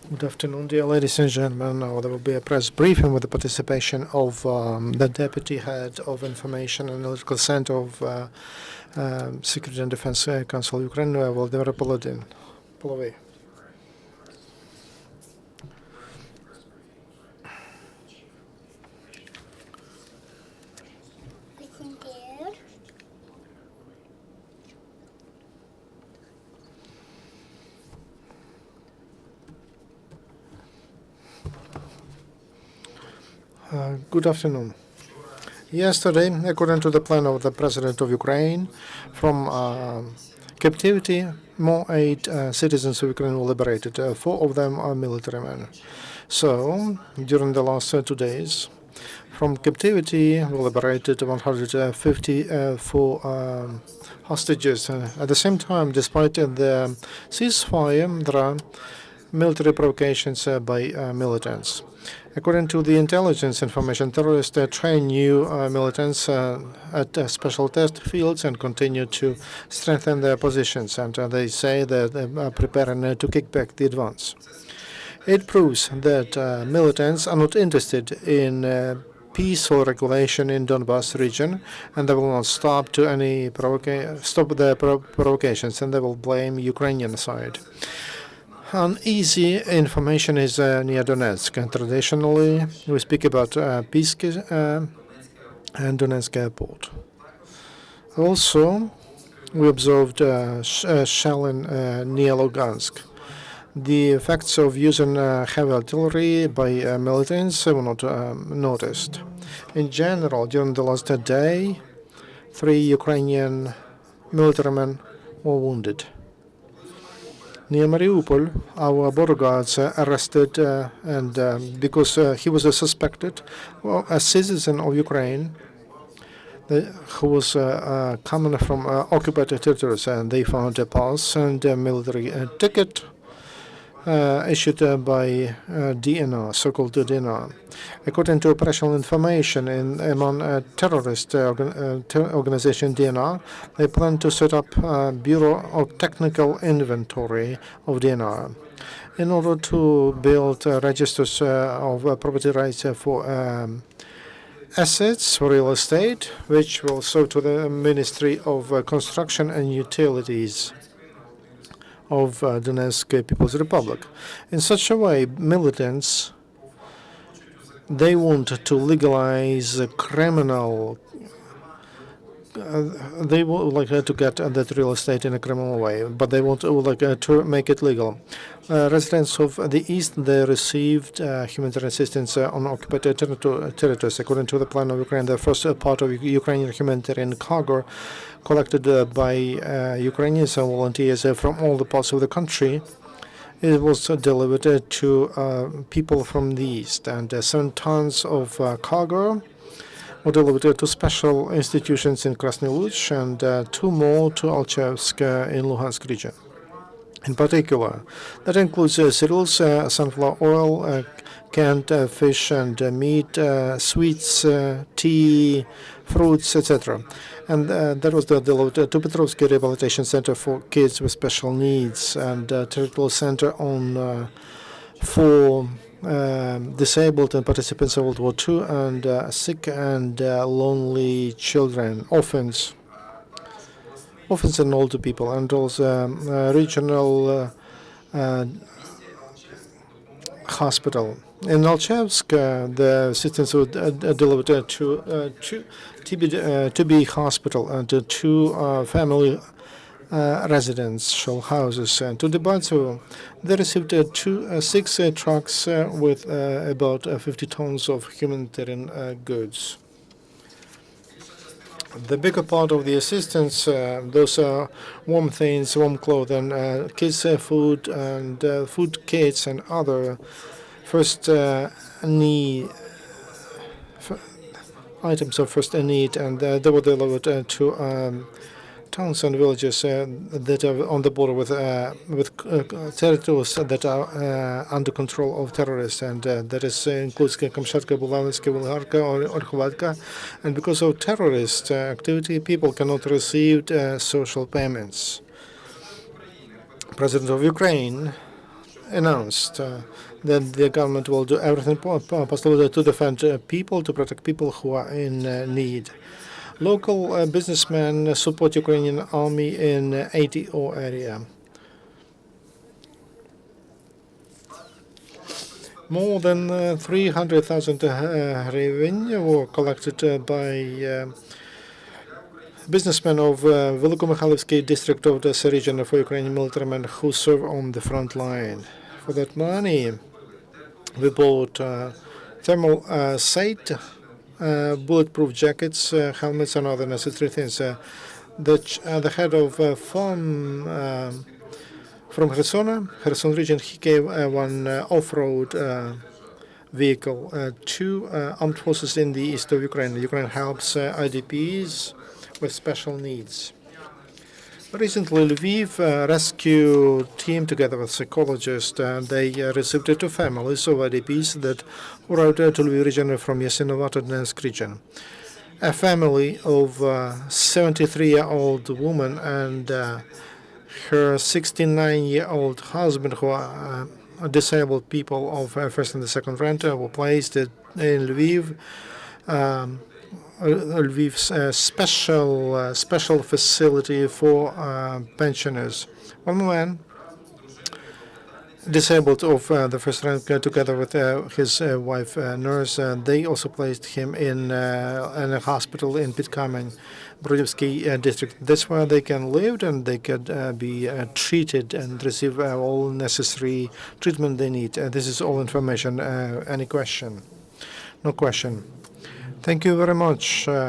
Good afternoon, dear ladies and gentlemen. Now there will be a press briefing with the participation of the Deputy Head of Information and Analytical Center of Security and Defense Council Ukraine, Volodymyr Polevyi. Good afternoon. Yesterday, according to the plan of the President of Ukraine, from captivity, more 8 citizens of Ukraine were liberated. 4 of them are military men. So, during the last 2 days, from captivity, we liberated 154 hostages. At the same time, despite the ceasefire, there are military provocations by militants. According to the intelligence information, terrorists train new militants at special test fields and continue to strengthen their positions. And they say that they are preparing to kick back the advance. It proves that militants are not interested in peace or regulation in Donbas region, and they will not stop their provocations, and they will blame Ukrainian side. Uneasy information is near Donetsk, and traditionally we speak about Pisk and Donetsk airport. Also, we observed shelling near Lugansk. The effects of using heavy artillery by militants were not noticed. In general, during the last day, 3 Ukrainian military men were wounded. Near Mariupol, our border guards arrested, and because he was suspected, a citizen of Ukraine who was coming from occupied territories, and they found a pass and a military ticket issued by DNR, so-called DNR. According to operational information among terrorist organization DNR, they plan to set up a Bureau of Technical Inventory of DNR in order to build registers of property rights for assets for real estate, which will serve to the Ministry of Construction and Utilities of Donetsk People's Republic. In such a way, militants, they want to legalize criminal. They would like to get that real estate in a criminal way, but they would like to make it legal. Residents of the east, they received humanitarian assistance on occupied territories. According to the plan of Ukraine, the first part of Ukrainian humanitarian cargo collected by Ukrainians and volunteers from all the parts of the country, it was delivered to people from the east, and 7 tons of cargo were delivered to special institutions in Krasny Luch and 2 more to Alchevsk in Luhansk region. In particular, that includes cereals, sunflower oil, canned fish and meat, sweets, tea, fruits, etc. And that was delivered to Petrovsky Rehabilitation Center for kids with special needs and territorial center for disabled and participants of World War II and sick and lonely children, orphans and older people, and also regional hospital. In Alchevsk, the assistance was delivered to TB hospital and to 2 family residential houses. And to Debaltsevo, they received 6 trucks with about 50 tons of humanitarian goods. The bigger part of the assistance, those are warm things, warm clothing, kids' food, and food kits and other first need items of first need, and they were delivered to towns and villages that are on the border with territories that are under control of terrorists, and that includes Kamchatka, Bulanska, Volgarka, or Orkhovatka. And because of terrorist activity, people cannot receive social payments. President of Ukraine announced that the government will do everything possible to defend people, to protect people who are in need. Local businessmen support Ukrainian army in ATO area. More than 300,000 hryvnia were collected by businessmen of Volodymyr district of the region for Ukrainian military men who serve on the front line. For that money, we bought thermal sight, bulletproof jackets, helmets, and other necessary things. The head of farm from Kherson region, he gave one off-road vehicle to armed forces in the east of Ukraine. Ukraine helps IDPs with special needs. Recently, Lviv rescue team, together with psychologists, they received 2 families of IDPs that arrived to Lviv region from Yasinovato Donetsk region. A family of 73-year-old woman and her 69-year-old husband, who are disabled people of first and second rank, were placed in Lviv. Lviv's special facility for pensioners. One man, disabled of the first rank, together with his wife, nurse, they also placed him in a hospital in Pitkamen, Volodymyr district. That's where they can live and they could be treated and receive all necessary treatment they need. This is all information. Any question? No question. Thank you very much.